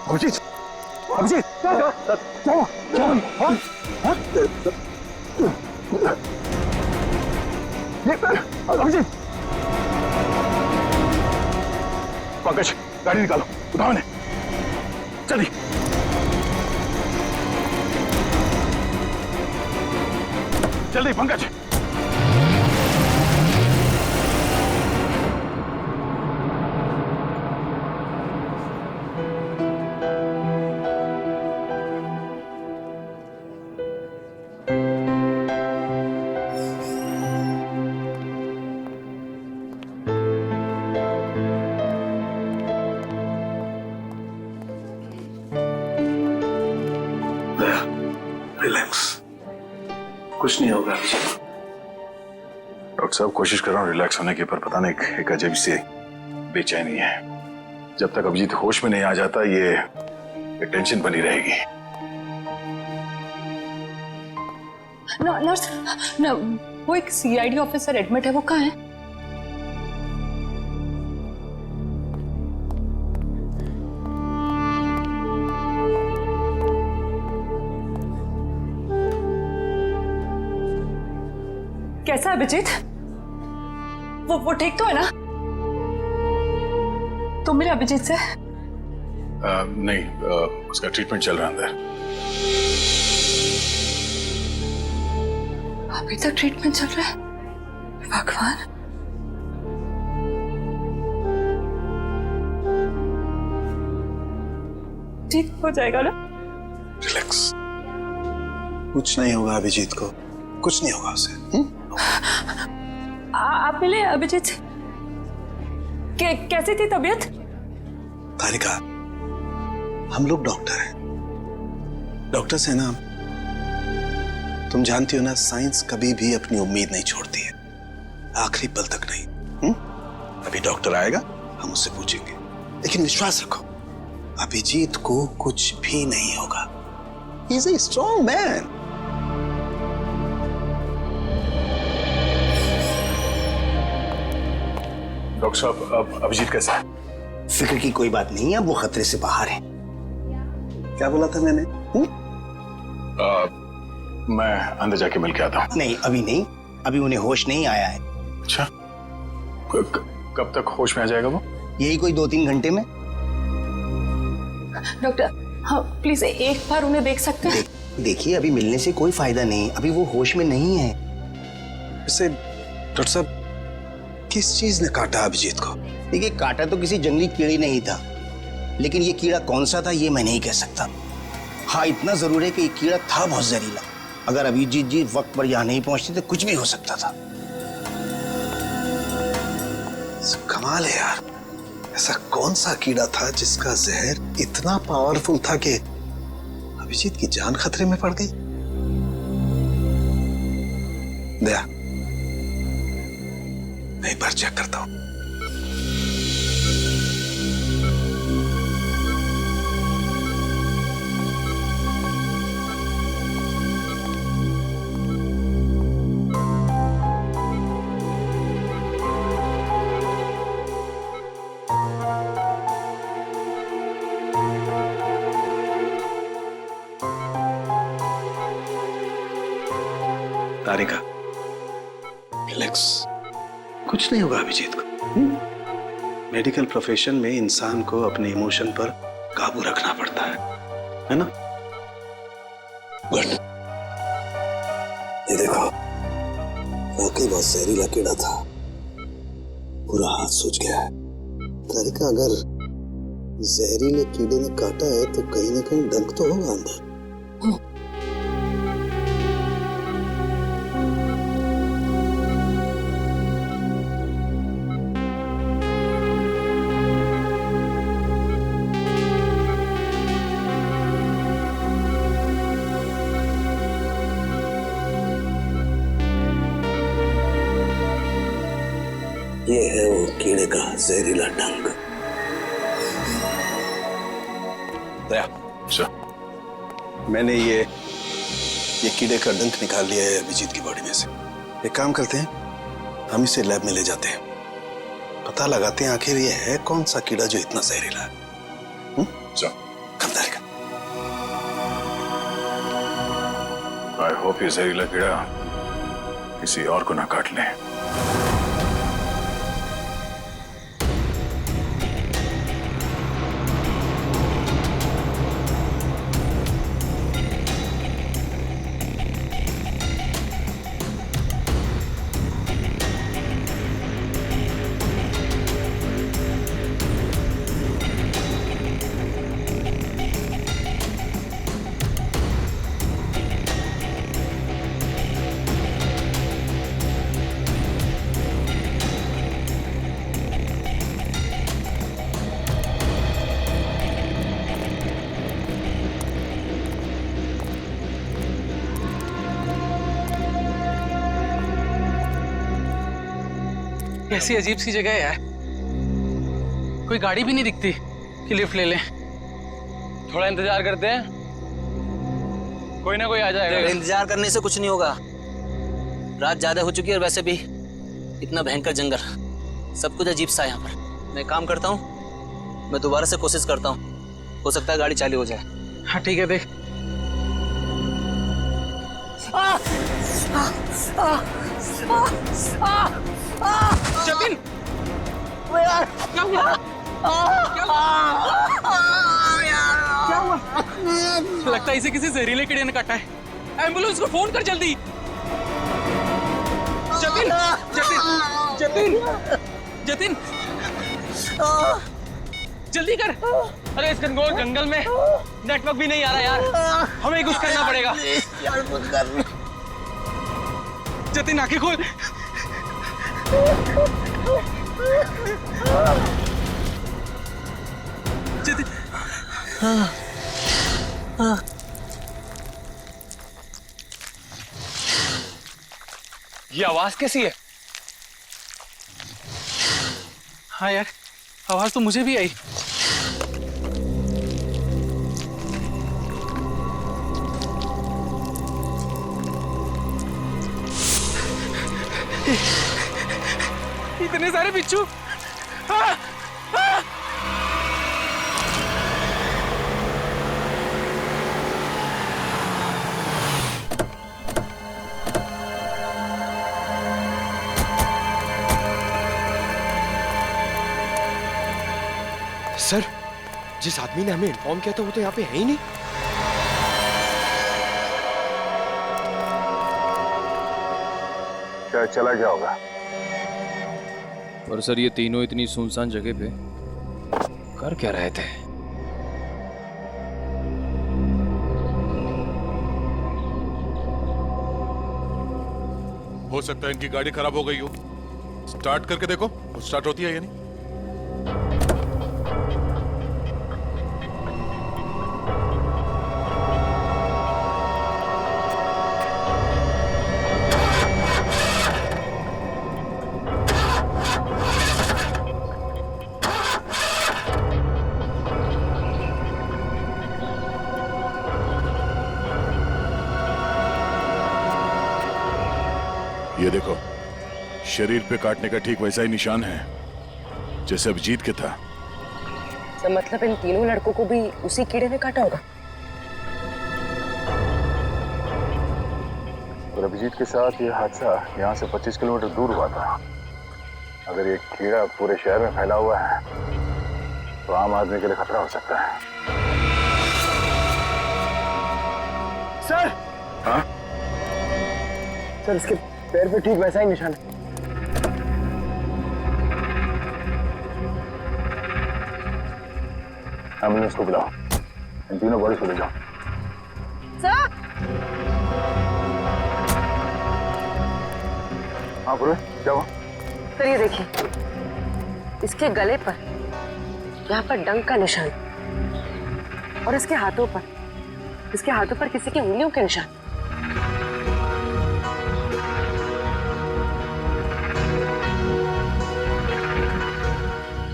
अभिजीत, अभिजीत, क्या अभिजीत, पंकज गाड़ी निकालो, उठाओ इन्हें, जल्दी। जल्दी पंकज। रिलैक्स, कुछ नहीं होगा। डॉक्टर साहब कोशिश कर रहा हूँ रिलैक्स होने की, पर पता नहीं एक अजीब सी बेचैनी है। जब तक अभिजीत होश में नहीं आ जाता ये टेंशन बनी रहेगी। नर्स, वो एक सीआईडी ऑफिसर एडमिट है, वो कहाँ है? कैसा है अभिजीत? वो ठीक तो है ना? तुम मिले अभिजीत से? नहीं, उसका ट्रीटमेंट चल रहा है अंदर। अभी तक ट्रीटमेंट चल रहा है? भगवान। ठीक हो जाएगा ना? रिलैक्स, कुछ नहीं होगा अभिजीत को, कुछ नहीं होगा उसे। आप मिले अभिजीत से? कैसी थी तबीयत? तारिका, हम लोग डॉक्टर हैं, डॉक्टर से ना, तुम जानती हो ना, साइंस कभी भी अपनी उम्मीद नहीं छोड़ती है, आखिरी पल तक नहीं। अभी डॉक्टर आएगा, हम उससे पूछेंगे, लेकिन विश्वास रखो अभिजीत को कुछ भी नहीं होगा। He is a strong man. Doctor साहब, अब अभिजीत कैसा है? फिक्र की कोई बात नहीं है, अब वो खतरे से बाहर है। क्या बोला था मैंने? मैं अंदर जाके मिल के आता हूँ। नहीं, अभी नहीं, अभी उन्हें होश नहीं आया है। अच्छा, कब तक होश में आ जाएगा वो? यही कोई 2-3 घंटे में। डॉक्टर, हाँ प्लीज एक बार उन्हें देख सकते हैं? देखिए, अभी मिलने से कोई फायदा नहीं, अभी वो होश में नहीं है। वैसे डॉक्टर साहब, किस चीज ने काटा अभिजीत को? देखिए, काटा तो किसी जंगली कीड़े ने ही था, लेकिन ये कीड़ा कौन सा था ये मैं नहीं कह सकता। हाँ, इतना जरूर है कि ये कीड़ा था बहुत जहरीला। अगर अभिजीत जी वक्त पर यहाँ नहीं पहुंचते तो कुछ भी हो सकता था। कमाल है यार, ऐसा कौन सा कीड़ा था जिसका जहर इतना पावरफुल था कि अभिजीत की जान खतरे में पड़ गई? दया, मैं एक बार चेक करता हूं। तारिका, रिलैक्स, कुछ नहीं होगा अभिजीत को। मेडिकल प्रोफेशन में इंसान को अपने इमोशन पर काबू रखना पड़ता है ना? गुड। ये देखो, वाकई बहुत जहरीला कीड़ा था, पूरा हाथ सूज गया है। तारिका, अगर जहरीले कीड़े ने काटा है तो कहीं ना कहीं डंक तो होगा अंदर। ये है वो कीड़े का जहरीला डंक। दया, अच्छा, मैंने ये कीड़े का डंक निकाल लिया है अभिजीत की बॉडी में से। एक काम करते हैं, हम इसे लैब में ले जाते हैं, पता लगाते हैं आखिर ये है कौन सा कीड़ा जो इतना जहरीला है। चलो। आई होप ये जहरीला कीड़ा किसी और को ना काट ले। कैसी अजीब सी जगह है यार, कोई गाड़ी भी नहीं दिखती कि लिफ्ट ले लें। थोड़ा इंतजार करते हैं, कोई ना कोई आ जाएगा। इंतजार करने से कुछ नहीं होगा, रात ज्यादा हो चुकी है और वैसे भी इतना भयंकर जंगल, सब कुछ अजीब सा है यहाँ पर। मैं काम करता हूँ, मैं दोबारा से कोशिश करता हूँ, हो सकता है गाड़ी चालू हो जाए। हाँ ठीक है, देख। जतिन, क्या हुआ? क्या हुआ? लगता है इसे किसी जहरीले कीड़े ने काटा है। एम्बुलेंस को फोन कर जल्दी। जतिन, जतिन, जतिन, जतिन, जल्दी कर। अरे इस घनघोर जंगल में नेटवर्क भी नहीं आ रहा यार, हमें कुछ करना पड़ेगा। जतिन आंखें खोल। जतिन, ये आवाज कैसी है? हाँ यार, आवाज तो मुझे भी आई। इतने सारे बिच्छू। हाँ, हाँ। सर, जिस आदमी ने हमें इन्फॉर्म किया था वो तो यहाँ पे है ही नहीं। क्या चला गया होगा? और सर, ये तीनों इतनी सुनसान जगह पे कर क्या रहे थे? हो सकता है इनकी गाड़ी खराब हो गई हो। स्टार्ट करके देखो, स्टार्ट होती है या नहीं। ये देखो, शरीर पे काटने का ठीक वैसा ही निशान है जैसे अभिजीत के था। तो मतलब इन तीनों लड़कों को भी उसी कीड़े ने काटा होगा। और अभिजीत के साथ ये हादसा यहाँ से 25 किलोमीटर दूर हुआ था। अगर ये कीड़ा पूरे शहर में फैला हुआ है तो आम आदमी के लिए खतरा हो सकता है। सर, हाँ? सर इसके पैर पे ठीक वैसा ही निशान है। एम्बुलेंस को बुलाओ, इन तीनों बॉडीज को ले जाओ। सर, हाँ पूरे, क्या हुआ? सर ये देखिए, इसके गले पर यहाँ पर डंक का निशान और इसके हाथों पर किसी की उंगलियों के निशान।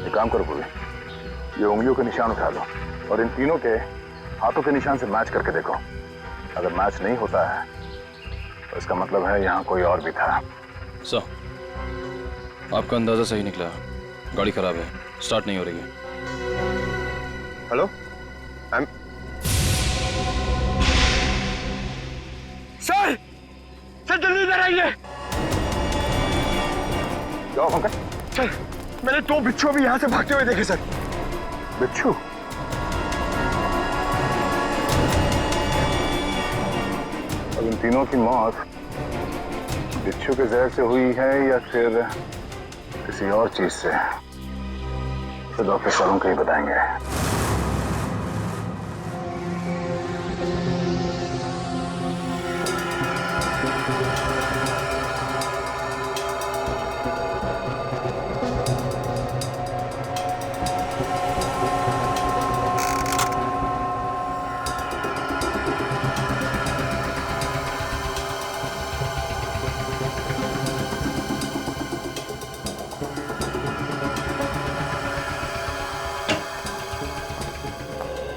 एक काम करो पूरे, ये उंगलियों के निशान उठा लो और इन तीनों के हाथों के निशान से मैच करके देखो। अगर मैच नहीं होता है तो इसका मतलब है यहाँ कोई और भी था। सर, आपका अंदाजा सही निकला, गाड़ी खराब है, स्टार्ट नहीं हो रही है। हेलो, सर सर जल्दी इधर आइए। क्या हुआ पंकज? सर मैंने 2 बिच्छू भी यहाँ से भागते हुए देखे सर। बिच्छू? अब इन तीनों की मौत बिच्छू के जहर से हुई है या फिर किसी और चीज से, तो डॉक्टर सालों को ही बताएंगे।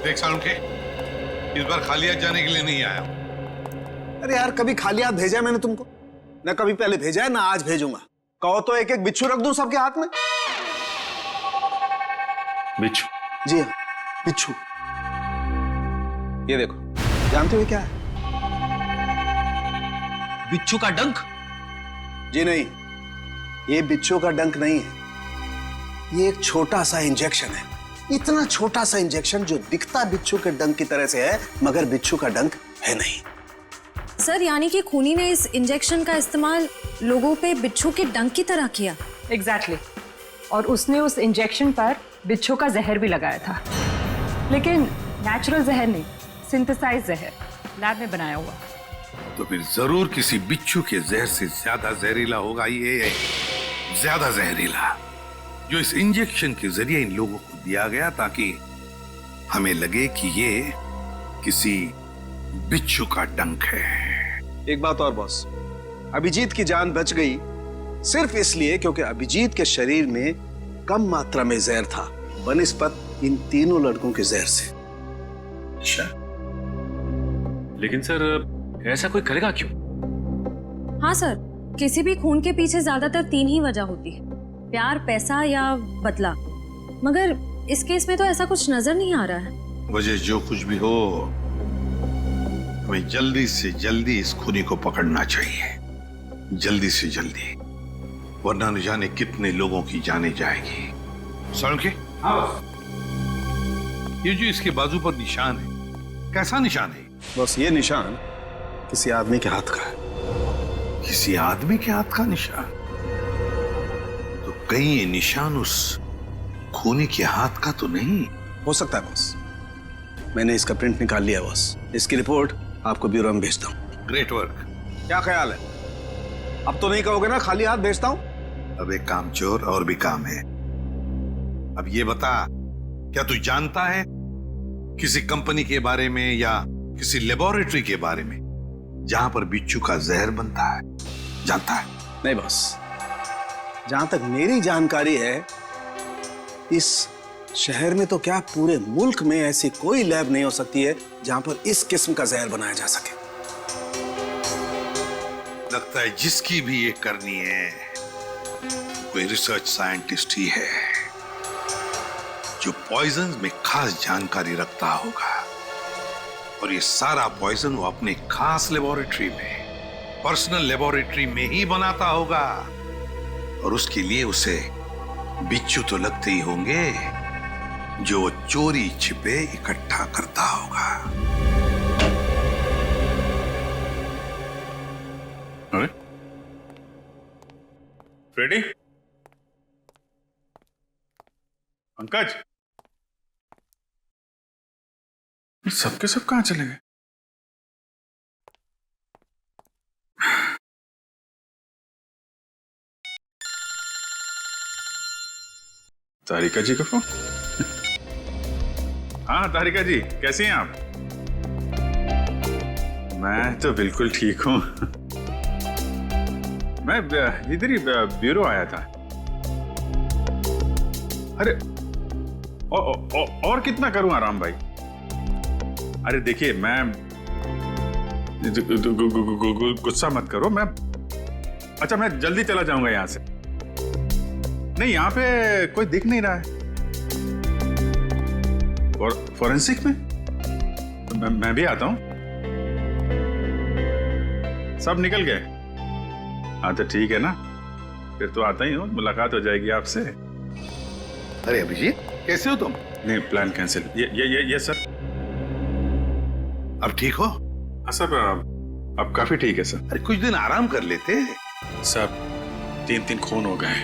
देख सालुंखे, इस बार खाली हाथ जाने के लिए नहीं आया। अरे यार, कभी खाली हाथ भेजा है मैंने तुमको? ना कभी पहले भेजा है ना आज भेजूंगा। कहो तो एक एक बिच्छू रख दूं सबके हाथ में। बिच्छू? जी हाँ, बिच्छू। ये देखो, जानते हो क्या है? बिच्छू का डंक? जी नहीं, ये बिच्छू का डंक नहीं है। ये एक छोटा सा इंजेक्शन है। इतना छोटा सा इंजेक्शन जो दिखता बिच्छू के डंक की तरह से है, मगर बिच्छू का डंक है नहीं। सर, यानी कि खूनी ने इस इंजेक्शन का इस्तेमाल लोगों पे बिच्छू के डंक की तरह किया। एग्जैक्टली। और उसने उस इंजेक्शन पर बिच्छू का जहर भी लगाया था, लेकिन नेचुरल जहर नहीं, सिंथेसाइज जहर, लैब में बनाया हुआ। तो फिर जरूर किसी बिच्छू के जहर से ज्यादा जहरीला होगा ये, ज्यादा जहरीला, जो इस इंजेक्शन के जरिए इन लोगों को दिया गया ताकि हमें लगे कि ये किसी बिच्छू का डंक है। एक बात और बॉस, अभिजीत की जान बच गई सिर्फ इसलिए क्योंकि अभिजीत के शरीर में कम मात्रा में जहर था बनिस्बत इन तीनों लड़कों के जहर से। अच्छा, लेकिन सर ऐसा कोई करेगा क्यों? हाँ सर, किसी भी खून के पीछे ज्यादातर 3 ही वजह होती है, प्यार, पैसा या बदला। मगर इस केस में तो ऐसा कुछ नजर नहीं आ रहा है। वजह जो कुछ भी हो, हमें जल्दी से जल्दी इस खूनी को पकड़ना चाहिए, जल्दी से जल्दी, वरना न जाने कितने लोगों की जाने जाएगी। सालुंखे, ये जो इसके बाजू पर निशान है, कैसा निशान है? बस ये निशान किसी आदमी के हाथ का है। किसी आदमी के हाथ का निशान? तो कहीं ये निशान उस खूनी के हाथ का तो नहीं? हो सकता है बॉस, मैंने इसका प्रिंट निकाल लिया बॉस। इसकी रिपोर्ट आपको ब्यूरो में भेजता हूँ। Great work. क्या ख्याल है? अब तो नहीं कहोगे ना खाली हाथ भेजता हूँ? अब एक काम चोर और भी काम है। अब ये बता, क्या तू जानता है किसी कंपनी के बारे में या किसी लेबोरेटरी के बारे में जहां पर बिच्छू का जहर बनता है? जानता है? नहीं बॉस, जहां तक मेरी जानकारी है, इस शहर में तो क्या पूरे मुल्क में ऐसी कोई लैब नहीं हो सकती है जहां पर इस किस्म का जहर बनाया जा सके। लगता है जिसकी भी ये करनी है कोई रिसर्च साइंटिस्ट ही है जो पॉइजन में खास जानकारी रखता होगा, और ये सारा पॉइजन वो अपने खास लेबोरेटरी में, पर्सनल लेबोरेटरी में ही बनाता होगा, और उसके लिए उसे बिच्छू तो लगते ही होंगे जो वो चोरी छिपे इकट्ठा करता होगा। रेडी? पंकज, सबके सब कहां चले गए? तारिका जी का फोन। हाँ तारिका जी, कैसी हैं आप? मैं तो बिल्कुल ठीक हूं। मैं इधर ही ब्यूरो आया था। अरे और कितना करूं आराम भाई? अरे देखिए, मैं गुस्सा मत करो, मैं अच्छा मैं जल्दी चला जाऊंगा यहां से। नहीं, यहां पे कोई दिख नहीं रहा है। और फॉरेंसिक में मैं भी आता हूं। सब निकल गए? हाँ तो ठीक है ना, फिर तो आता ही हूँ, मुलाकात हो जाएगी आपसे। अरे अभिजीत, कैसे हो तुम? नहीं, प्लान कैंसिल। ये सर। अब ठीक हो? हाँ सर, अब काफी ठीक है सर। अरे कुछ दिन आराम कर लेते। सर 3 खून हो गए,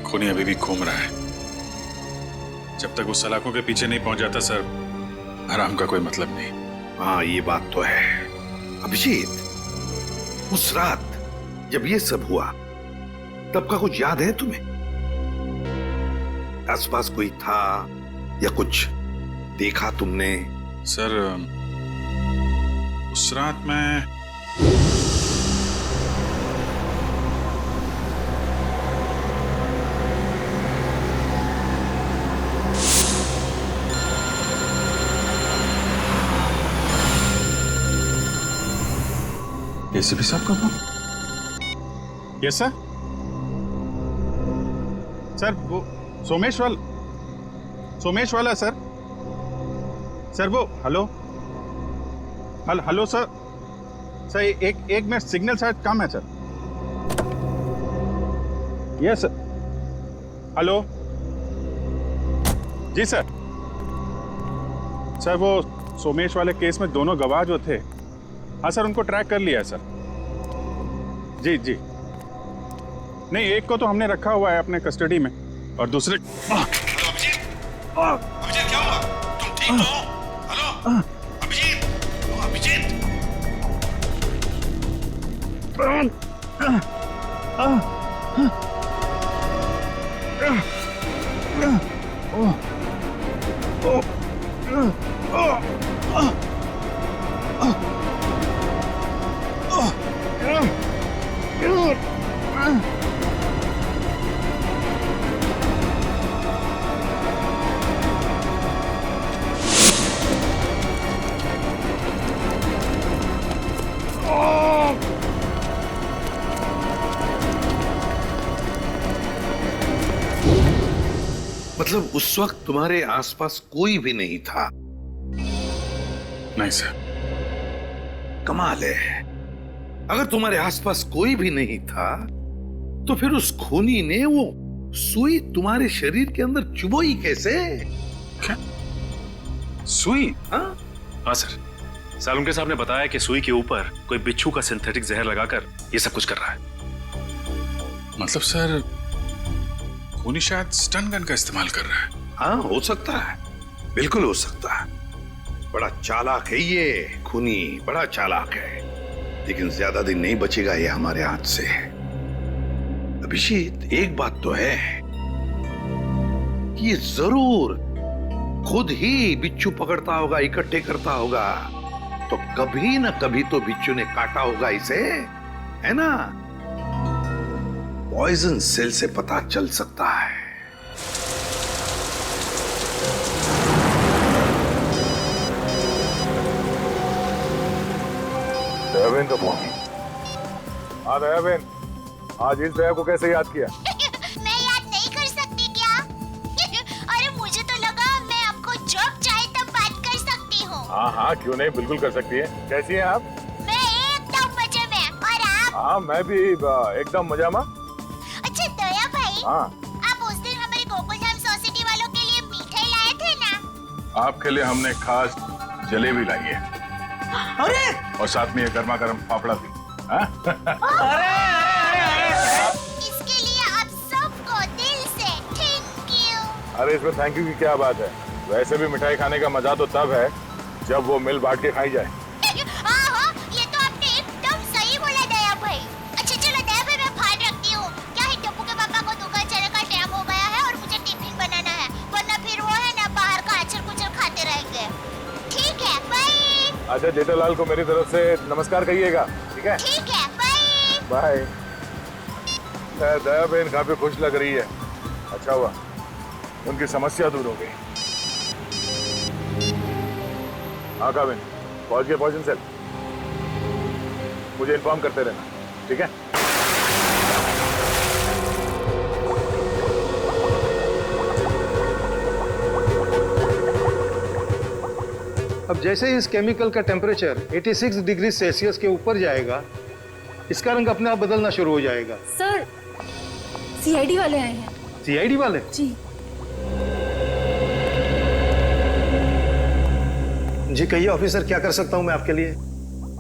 खूनी अभी भी घूम रहा है। जब तक वो सलाखों के पीछे नहीं पहुंच जाता सर, आराम का कोई मतलब नहीं। हाँ ये बात तो है। अभिजीत, उस रात जब ये सब हुआ तब का कुछ याद है तुम्हें? आसपास कोई था या कुछ देखा तुमने? सर उस रात मैं एसीपी साहब का फोन? Yes sir. सर वो सोमेश वाला सर। सर वो हेलो सर। सर एक मिनट, सिग्नल शायद कम है सर। Yes sir. हेलो जी सर। सर वो सोमेश वाले केस में दोनों गवाह जो थे, हाँ सर उनको ट्रैक कर लिया है सर। जी जी, नहीं एक को तो हमने रखा हुआ है अपने कस्टडी में, और दूसरे अभिजीत क्या हुआ? तुम ठीक तो हो? हेलो अभिजीत, अभिजीत। मतलब उस वक्त तुम्हारे आसपास कोई भी नहीं था? नहीं सर। कमाल है, अगर तुम्हारे आसपास कोई भी नहीं था तो फिर उस खूनी ने वो सुई तुम्हारे शरीर के अंदर चुभोई कैसे? क्या सुई? हाँ हाँ सर, सालुंके साहब ने बताया कि सुई के ऊपर कोई बिच्छू का सिंथेटिक जहर लगाकर ये सब कुछ कर रहा है। मतलब सर खूनी शायद स्टन गन का इस्तेमाल कर रहा है। हाँ हो सकता है, बिल्कुल हो सकता है। बड़ा चालाक है ये खूनी, बड़ा चालाक है, लेकिन ज्यादा दिन नहीं बचेगा ये हमारे हाथ से। अभिजीत एक बात तो है कि ये जरूर खुद ही बिच्छू पकड़ता होगा, इकट्ठे करता होगा, तो कभी ना कभी तो बिच्छू ने काटा होगा इसे, है ना? पॉइजन सेल से पता चल सकता है। दयाबेन का फोन। हाँ दयाबेन, आज इस दया को कैसे याद किया? मैं याद नहीं कर सकती क्या? अरे मुझे तो लगा मैं आपको जब चाहे तब बात कर सकती हूँ। हाँ हाँ क्यों नहीं, बिल्कुल कर सकती है। कैसी हैं आप? मैं एकदम मजे में, और आप? हाँ मैं भी एकदम मजा में। अच्छा दया भाई, हाँ आप उस दिन हमारे गोकुलधाम सोसाइटी वालों के लिए मिठाई लाए थे ना? आपके लिए हमने खास जलेबी लाई है। अरे और साथ में ये गर्मा गर्म फाफड़ा भी। हाँ? इसके लिए आप सबको दिल से थैंक यू। अरे इसमें थैंक यू की क्या बात है? वैसे भी मिठाई खाने का मजा तो तब है जब वो मिल बांट के खाई जाए। हाँ, ये तो आपने एकदम सही बोला दया भाई। अच्छा चलो दया भाई, मैं बाहर रखती हूँ। क्या है, टप्पू के पापा को दुकान चलने का टाइम हो गया है और मुझे टिफिन बनाना है, वरना फिर वो है ना बाहर का अचर कुचर खाते रहेंगे। ठीक है, बाय। अच्छा जेठालाल को मेरी तरफ से नमस्कार कहिएगा, ठीक है? ठीक है, बाय। बाय। दया बहन काफी खुश लग रही है। अच्छा हुआ उनकी समस्या दूर हो गई। हाँ काबिन, पहुंच गए पॉइजन सेल। मुझे इन्फॉर्म करते रहना, ठीक है? अब जैसे ही इस केमिकल का टेम्परेचर 86 डिग्री सेल्सियस के ऊपर जाएगा इसका रंग अपने आप बदलना शुरू हो जाएगा। सर सीआईडी वाले आए हैं। सीआईडी वाले? जी। जी कहिए ऑफिसर, क्या कर सकता हूं मैं आपके लिए?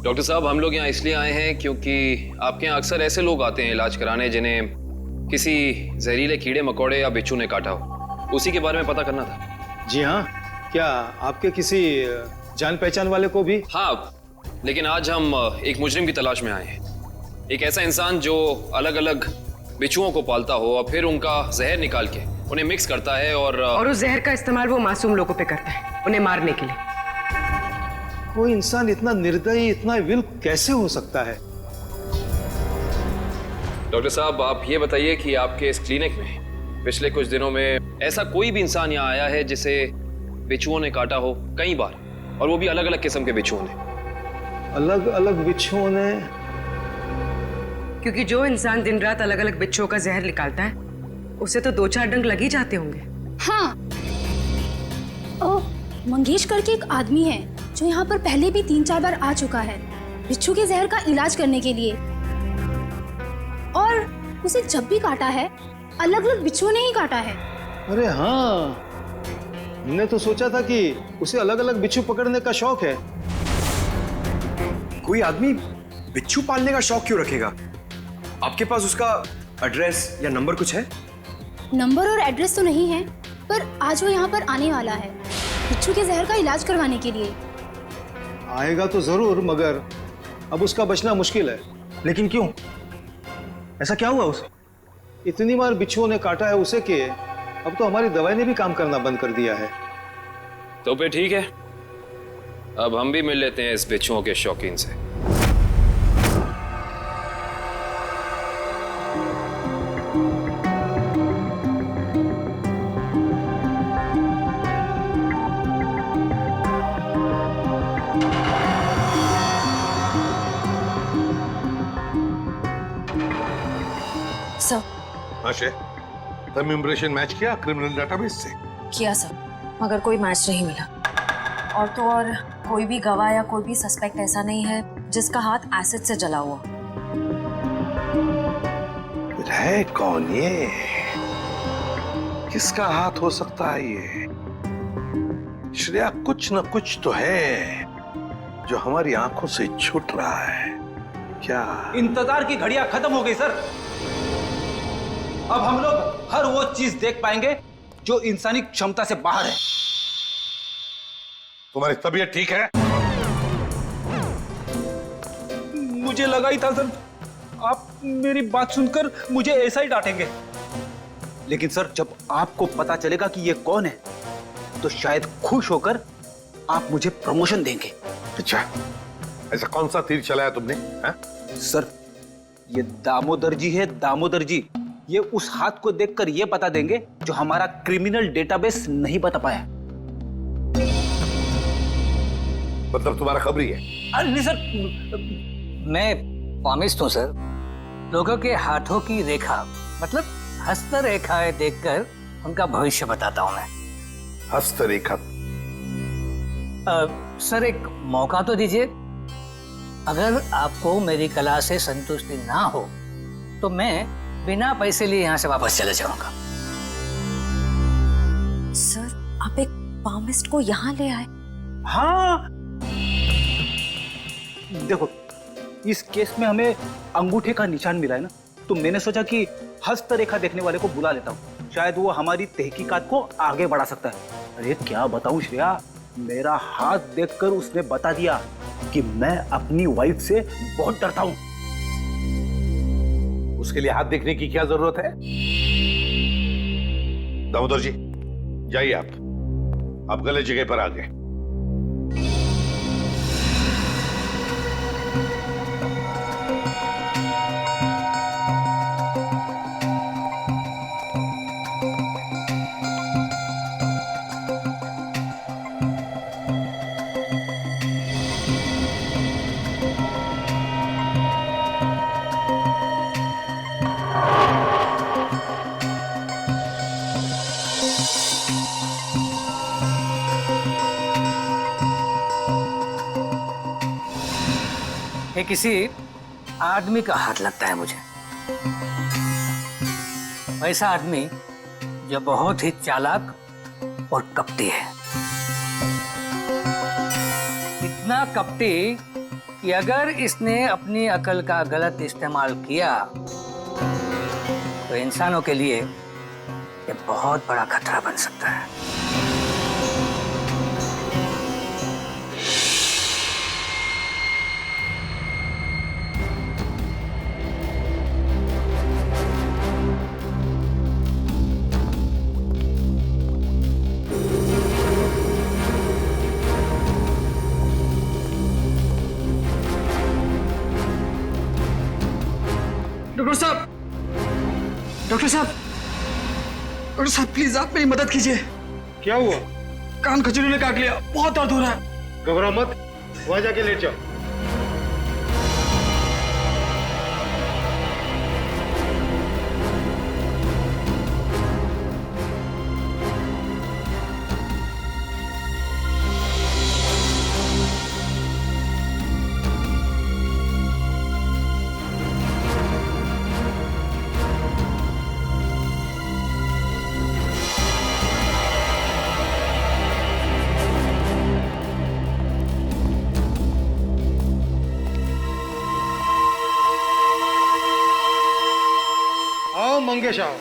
डॉक्टर साहब, हम लोग यहाँ इसलिए आए हैं क्योंकि आपके यहाँ अक्सर ऐसे लोग आते हैं इलाज कराने जिन्हें किसी जहरीले कीड़े मकोड़े या बिच्छू ने काटा हो। उसी के बारे में पता करना था। जी हाँ, क्या आपके किसी जान पहचान वाले को भी? हाँ, लेकिन आज हम एक मुजरिम की तलाश में आए हैं। एक ऐसा इंसान जो अलग अलग बिच्छुओं को पालता हो और फिर उनका जहर निकाल के उन्हें मिक्स करता है और उस जहर का इस्तेमाल वो मासूम लोगों पे करता है, उन्हें मारने के लिए। कोई इंसान इतना निर्दयी, इतना विल कैसे हो सकता है? डॉक्टर साहब, आप ये बताइए कि आपके इस क्लिनिक में पिछले कुछ दिनों में ऐसा कोई भी इंसान यहाँ आया है जिसे बिच्छुओं ने काटा हो कई बार, और वो भी अलग अलग किस्म के बिच्छुओं ने? अलग अलग बिच्छुओं ने? क्योंकि जो इंसान दिन रात अलग अलग बिच्छुओं का जहर निकालता है उसे तो 2-4 डंक लग ही जाते होंगे। हाँ, मंगेश करके एक आदमी है जो यहाँ पर पहले भी 3-4 बार आ चुका है बिच्छू के जहर का इलाज करने के लिए, और उसे जब भी काटा है अलग अलग बिच्छुओं ने ही काटा है। अरे हाँ, हमने तो सोचा था कि उसे अलग अलग बिच्छू पकड़ने का शौक है। कोई आदमी बिच्छू पालने का शौक क्यों रखेगा? आपके पास उसका एड्रेस या नंबर कुछ है? नंबर और एड्रेस तो नहीं है, पर आज वो यहाँ पर आने वाला है बिच्छू के जहर का इलाज करवाने के लिए। आएगा तो जरूर, मगर अब उसका बचना मुश्किल है। लेकिन क्यों? ऐसा क्या हुआ उसे? इतनी बार बिच्छुओं ने काटा है उसे कि अब तो हमारी दवाई ने भी काम करना बंद कर दिया है। तो फिर ठीक है, अब हम भी मिल लेते हैं इस बिच्छुओं के शौकीन से। तुम इम्प्रेशन मैच किया क्रिमिनल डेटाबेस से? किया सर, मगर कोई मैच नहीं मिला। और तो और कोई भी गवाह या कोई भी सस्पेक्ट ऐसा नहीं है जिसका हाथ एसिड से जला हुआ। है कौन ये? किसका हाथ हो सकता है ये? श्रेया, कुछ न कुछ तो है जो हमारी आंखों से छूट रहा है। क्या? इंतजार की घड़ियां खत्म हो गई सर। अब हम लोग हर वो चीज देख पाएंगे जो इंसानी क्षमता से बाहर है। तुम्हारी तबीयत ठीक है? मुझे लगा ही था सर, आप मेरी बात सुनकर मुझे ऐसा ही डांटेंगे, लेकिन सर जब आपको पता चलेगा कि ये कौन है तो शायद खुश होकर आप मुझे प्रमोशन देंगे। अच्छा, ऐसा कौन सा तीर चलाया तुमने? है? सर ये दामोदर जी है, दामोदर जी। ये उस हाथ को देखकर ये बता देंगे जो हमारा क्रिमिनल डेटाबेस नहीं बता पाया। मतलब तुम्हारा खबरी है? अरे नहीं सर, मैं पामिस्ट हूं सर। लोगों के हाथों की रेखा मतलब हस्तरेखाएं देखकर उनका भविष्य बताता हूं मैं। हस्तरेखा? सर एक मौका तो दीजिए। अगर आपको मेरी कला से संतुष्टि ना हो तो मैं बिना पैसे लिए यहाँ से वापस चले जाऊंगा। सर आप एक पामिस्ट को यहाँ ले आए? हाँ, देखो इस केस में हमें अंगूठे का निशान मिला है ना, तो मैंने सोचा कि हस्तरेखा देखने वाले को बुला लेता हूँ, शायद वो हमारी तहकीकात को आगे बढ़ा सकता है। अरे क्या बताऊं श्रेया, मेरा हाथ देखकर उसने बता दिया कि मैं अपनी वाइफ से बहुत डरता हूं। उसके लिए हाथ देखने की क्या जरूरत है? दामोदर जी जाइए, आप गलत जगह पर आ गए। ये किसी आदमी का हाथ लगता है मुझे। ऐसा आदमी जो बहुत ही चालाक और कपटी है। इतना कपटी कि अगर इसने अपनी अकल का गलत इस्तेमाल किया तो इंसानों के लिए ये बहुत बड़ा खतरा बन सकता है। डॉक्टर साहब, डॉक्टर साहब, डॉक्टर साहब प्लीज आप मेरी मदद कीजिए। क्या हुआ? कान खजूरी ने काट लिया, बहुत दर्द हो रहा है। घबराओ मत, वहां जाके लेट जाओ। आओ मंगेश आओ।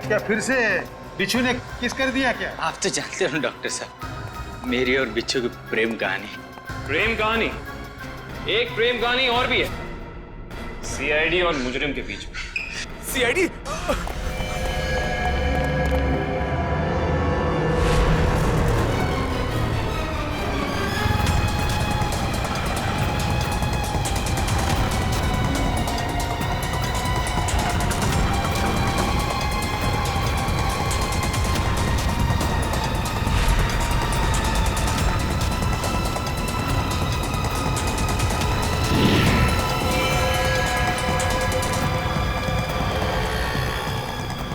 क्या फिर से बिच्छू ने किस कर दिया क्या? आप तो जानते हो डॉक्टर साहब, मेरी और बिच्छू की प्रेम कहानी। प्रेम कहानी? एक प्रेम कहानी और भी है, सीआईडी और मुजरिम के बीच में। सीआईडी?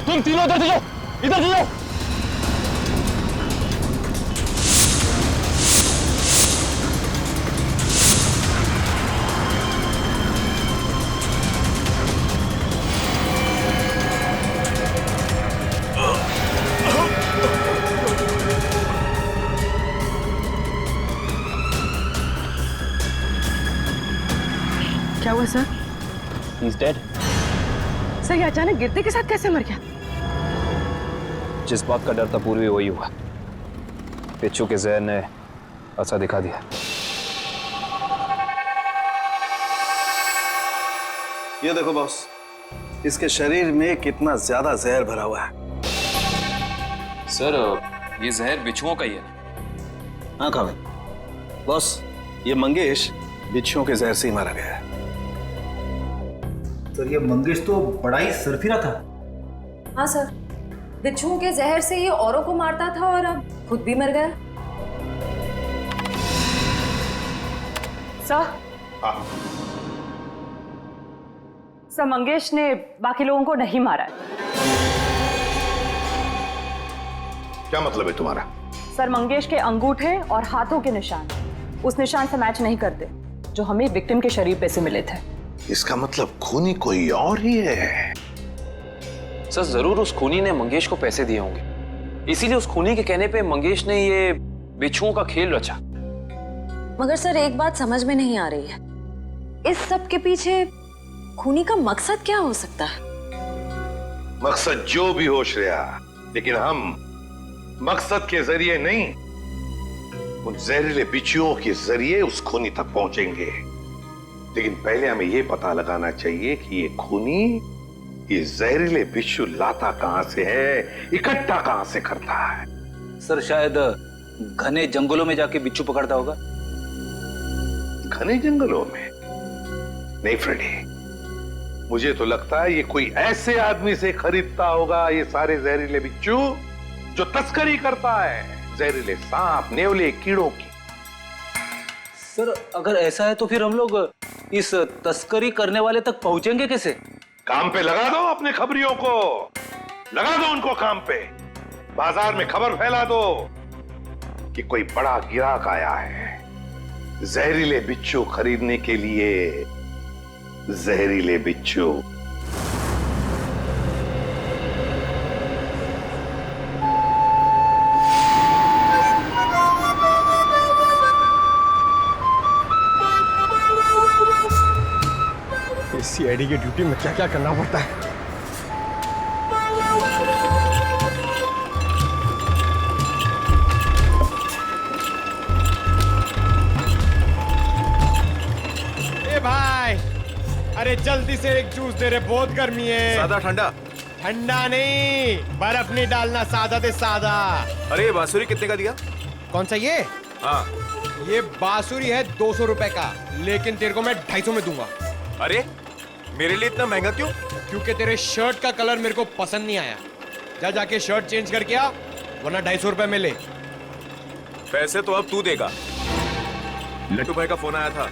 तुम तीनों इधर से जाओ, इधर से जाओ। क्या हुआ सर? He's dead. सर ये अचानक गिरते के साथ कैसे मर गया? जिस बात का डर था पूर्वी वही हुआ। बिच्छू के जहर ने असर दिखा दिया। ये देखो बॉस, इसके शरीर में कितना ज्यादा जहर भरा हुआ है। सर ये जहर बिच्छुओं का ही है। हाँ कामिल बॉस, ये मंगेश बिच्छुओं के जहर से ही मारा गया है। सर ये मंगेश तो बड़ा ही सरफिरा था। हाँ सर, बिच्छुओं के जहर से ये औरों को मारता था और अब खुद भी मर गया। सर मंगेश ने बाकी लोगों को नहीं मारा है। क्या मतलब है तुम्हारा? सर मंगेश के अंगूठे और हाथों के निशान उस निशान से मैच नहीं करते जो हमें विक्टिम के शरीर पे से मिले थे। इसका मतलब खूनी कोई और ही है। सर जरूर उस खूनी ने मंगेश को पैसे दिए होंगे, इसीलिए उस खूनी के कहने पे मंगेश ने ये बिच्छुओं का खेल रचा। मगर सर एक बात समझ में नहीं आ रही है, इस सब के पीछे खूनी का मकसद क्या हो सकता है? मकसद जो भी हो श्रेया, लेकिन हम मकसद के जरिए नहीं, उन जहरीले बिच्छुओं के जरिए उस खूनी तक पहुंचेंगे। लेकिन पहले हमें यह पता लगाना चाहिए कि ये खूनी ये जहरीले बिच्छू लाता कहां से है, इकट्ठा कहां से करता है। सर शायद घने जंगलों में जाके बिच्छू पकड़ता होगा। घने जंगलों में? नहीं फ्रेडी, मुझे तो लगता है ये कोई ऐसे आदमी से खरीदता होगा ये सारे जहरीले बिच्छू जो तस्करी करता है, जहरीले सांप, नेवले, कीड़ों की। सर अगर ऐसा है तो फिर हम लोग इस तस्करी करने वाले तक पहुंचेंगे कैसे? काम पे लगा दो अपने खबरियों को, लगा दो उनको काम पे। बाजार में खबर फैला दो कि कोई बड़ा गिराक आया है जहरीले बिच्छू खरीदने के लिए। जहरीले बिच्छू। सीआईडी की ड्यूटी में क्या क्या करना पड़ता है। ए भाई, अरे जल्दी से एक जूस दे रहे, बहुत गर्मी है। सादा ठंडा? ठंडा नहीं, बर्फ नहीं डालना, सादा दे सादा। अरे ये बांसुरी कितने का दिया? कौन सा ये? हाँ ये बांसुरी है 200 रुपए का, लेकिन तेरे को मैं 250 में दूंगा। अरे मेरे लिए इतना महंगा क्यों? क्योंकि तेरे शर्ट का कलर मेरे को पसंद नहीं आया। जा जाके शर्ट चेंज करके आ, वरना 250 रुपए में ले। पैसे तो अब तू देगा। लट्टू भाई का फोन आया था,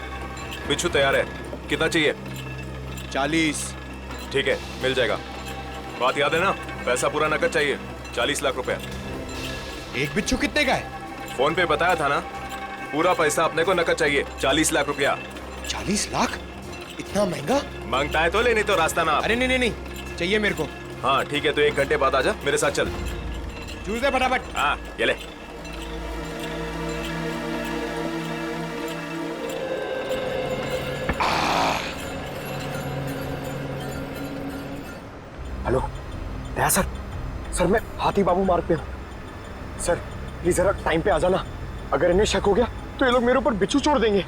बिच्छू तैयार है। कितना चाहिए? 40। ठीक है, मिल जाएगा। बात याद है ना, पैसा पूरा नकद चाहिए। 40 लाख रुपया। एक बिच्छू कितने का है? फोन पे बताया था ना, पूरा पैसा अपने को नकद चाहिए। 40 लाख रुपया। 40 लाख? इतना महंगा? मांगता है तो ले, नहीं तो रास्ता ना। अरे नहीं, चाहिए मेरे को। हाँ ठीक है, तो 1 घंटे बाद आजा, मेरे साथ चल। जूस दे फटाफट। हाँ ये ले। हेलो दया सर। सर मैं हाथी बाबू मार्ग पे हूँ। सर प्लीज जरा टाइम पे आ जाना। अगर इन्हें शक हो गया तो ये लोग मेरे ऊपर बिच्छू छोड़ देंगे।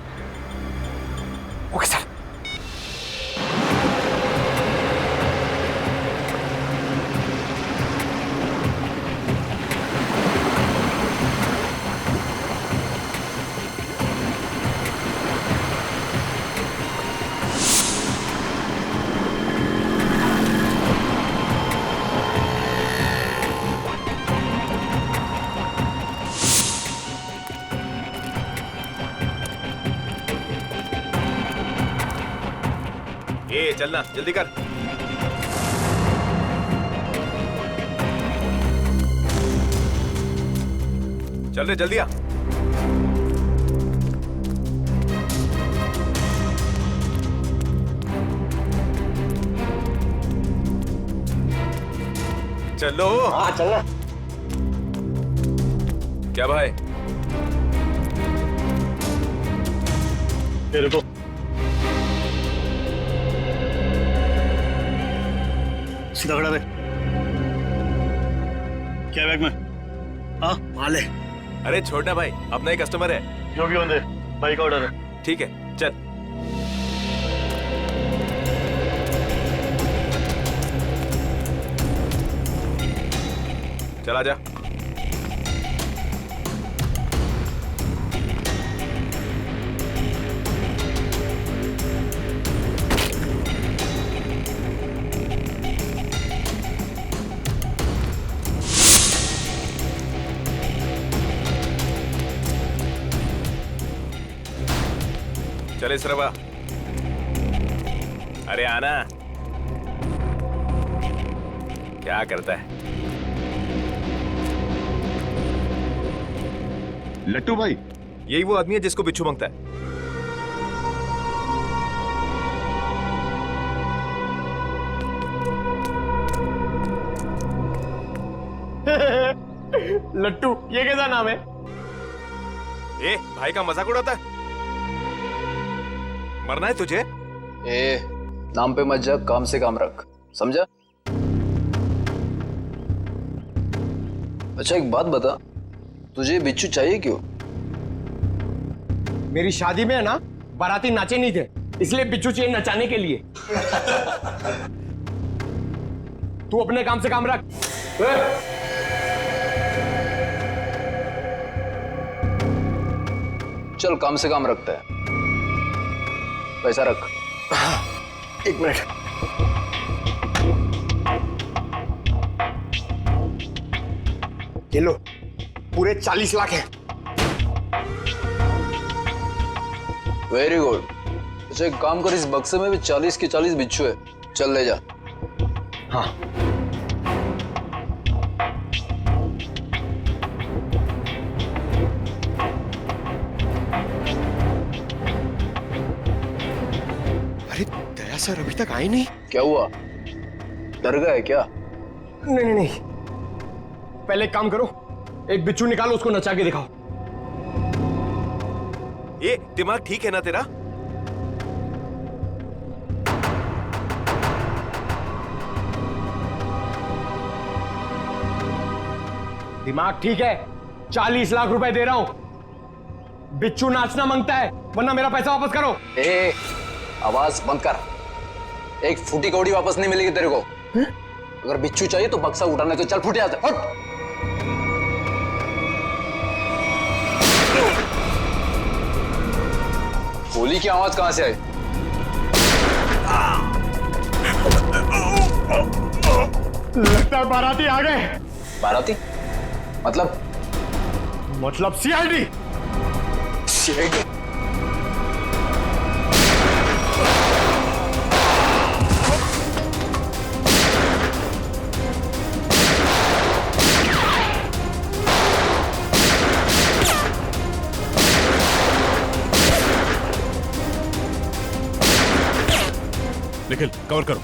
Okay sir. ए चलना, जल्दी कर। चल रे, जल्दी आ। चलो। हाँ चलना। क्या भाई? ये रुको। सीधा खड़ा रहे। क्या बैग में? हाँ माल है। अरे छोड़ना भाई, अपना ही कस्टमर है। जो भी होंगे, भाई का ऑर्डर है। ठीक है चल। चला जा। चले सरवा। अरे आना। क्या करता है? लट्टू भाई? यही वो आदमी है जिसको बिच्छू मांगता है। लट्टू, ये कैसा नाम है? ए भाई का मजाक उड़ाता है? मरना है तुझे? ए, नाम पे मत जा, काम से काम रख, समझा? अच्छा एक बात बता, तुझे बिच्छू चाहिए क्यों? मेरी शादी में है ना, बाराती नाचे नहीं थे, इसलिए बिच्छू चाहिए नचाने के लिए। तू अपने काम से काम रख। चल काम से काम रखता है, पैसा रख। 1 मिनट। ये लो, पूरे 40 लाख है। Very good. अच्छा एक काम कर, इस बक्से में भी 40 के 40 बिच्छू है, चल ले जा। हाँ सर अभी तक आए नहीं। क्या हुआ, डर गए क्या? नहीं नहीं नहीं, पहले एक काम करो, एक बिच्छू निकालो, उसको नचा के दिखाओ। ये दिमाग ठीक है ना तेरा? दिमाग ठीक है, 40 लाख रुपए दे रहा हूं। बिच्छू नाचना मांगता है, वरना मेरा पैसा वापस करो। ए, आवाज बंद कर। एक फूटी कौड़ी वापस नहीं मिलेगी तेरे को। अगर बिच्छू चाहिए तो बक्सा उठाने तो चल, फूटे आते फट। गोली की आवाज कहां से आई? लगता है बाराती आ गए। बाराती? मतलब सीआईडी। सीआईडी? निखिल कवर करो।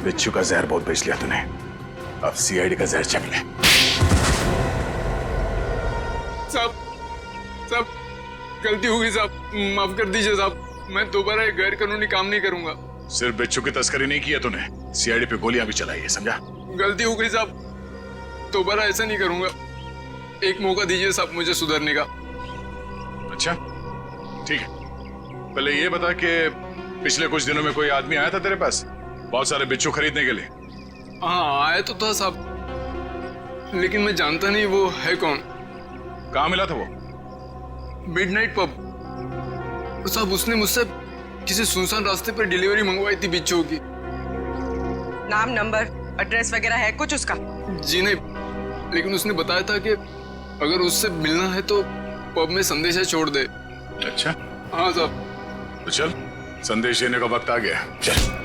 बिच्छू का जहर बहुत बेच लिया तूने, अब सीआईडी का जहर चख ले। साहब गलती हो गई साहब, माफ कर दीजिए साहब। मैं दोबारा एक गैर कानूनी काम नहीं करूंगा। सिर्फ बिच्छू की तस्करी नहीं की है तूने, सीआईडी पे गोलियां भी चलाई है, समझा? गलती हो गई साहब, दोबारा ऐसा नहीं करूंगा। एक मौका दीजिए साहब मुझे सुधरने का। अच्छा ठीक है, पहले ये बता कि पिछले कुछ दिनों में कोई आदमी आया था तेरे पास बहुत सारे बिच्छू खरीदने के लिए? हाँ आया तो था साहब, लेकिन मैं जानता नहीं वो है कौन। कहाँ मिला था वो? Midnight pub. साहब उसने मुझसे किसी सुनसान रास्ते पर डिलीवरी मंगवाई थी बिच्छू की। नाम, नंबर, एड्रेस वगैरह है कुछ उसका? जी नहीं, लेकिन उसने बताया था कि अगर उससे मिलना है तो पब में संदेशा छोड़ दे। अच्छा हाँ साहब। तो चल, संदेश देने का वक्त आ गया, चल।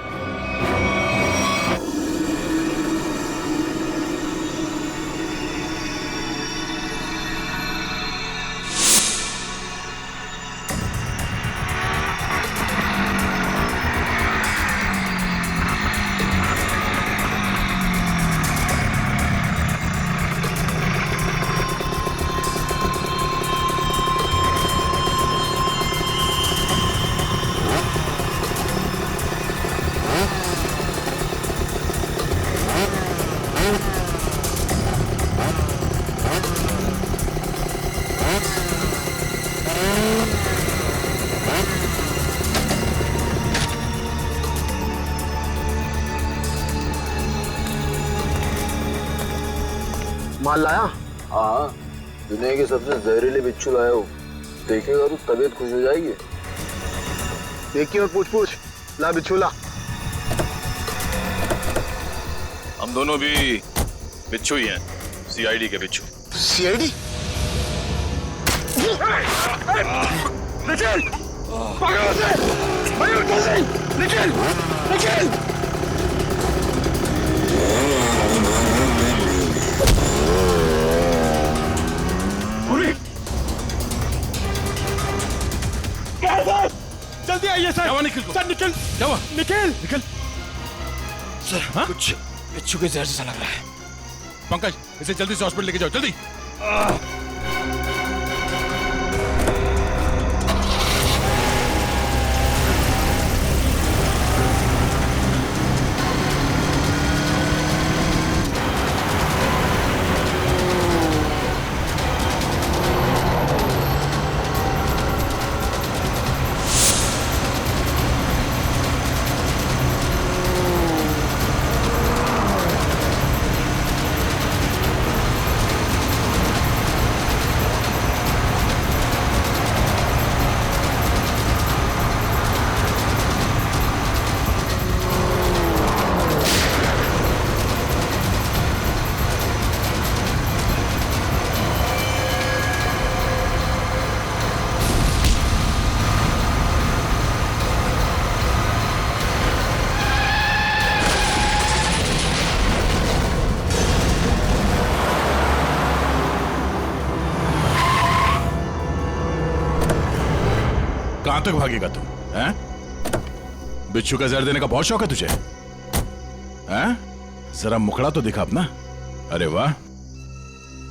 माल लाया? हाँ, दुनिया के सबसे जहरीले बिच्छू लाया हूँ। देखेगा तो तबीयत खुश हो जाएगी। देखिए और पूछ ला बिच्छू ला। हम दोनों भी बिच्छू ही हैं, सीआईडी के बिच्छू। सीआईडी? निखिल! पागल से! मयूर जल्दी! निखिल! निखिल! जल्दी आइए सर। क्या निखिल को? सर निखिल! क्या हुआ? निखिल! निखिल सर हाँ? कुछ बिच्छू के जहर जैसा लग रहा है। पंकज, इसे जल्दी से हॉस्पिटल लेके जाओ, जल्दी। कहां तक भागेगा तू? हैं? बिच्छू का जहर देने का बहुत शौक है तुझे? हैं? जरा मुखड़ा तो दिखा अपना। अरे वाह,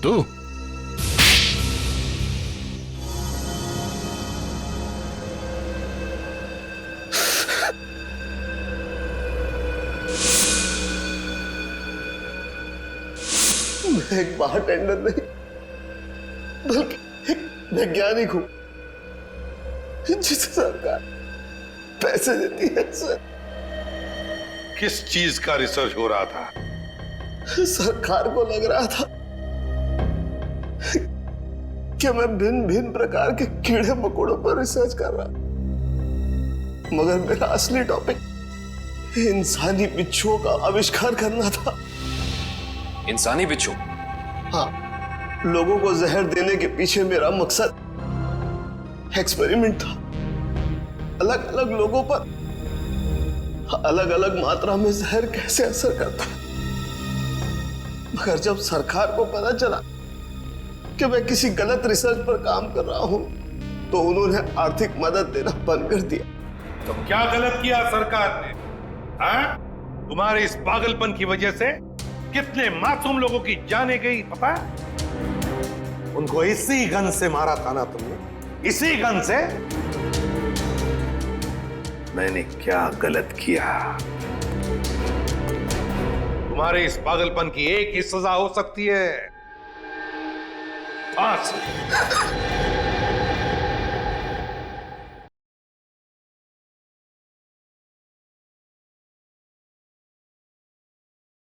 तू मैं एक बारटेंडर नहीं बल्कि एक वैज्ञानिक हूं जिसे सरकार पैसे देती है सर। किस चीज का रिसर्च हो रहा था? सरकार को लग रहा था कि मैं भिन्न भिन्न प्रकार के कीड़े मकोड़ों पर रिसर्च कर रहा, मगर मेरा असली टॉपिक इंसानी बिच्छुओं का आविष्कार करना था। इंसानी बिच्छू? हाँ, लोगों को जहर देने के पीछे मेरा मकसद एक्सपेरिमेंट था। अलग अलग लोगों पर अलग अलग मात्रा में जहर कैसे असर करता है। मगर जब सरकार को पता चला कि मैं किसी गलत रिसर्च पर काम कर रहा हूं, तो उन्होंने आर्थिक मदद देना बंद कर दिया। तो क्या गलत किया सरकार ने? हाँ? तुम्हारे इस पागलपन की वजह से कितने मासूम लोगों की जाने गई पता है? उनको इसी गन से मारा था ना तुमने? इसी गन से? मैंने क्या गलत किया? तुम्हारे इस पागलपन की एक ही सजा हो सकती है, फांसी।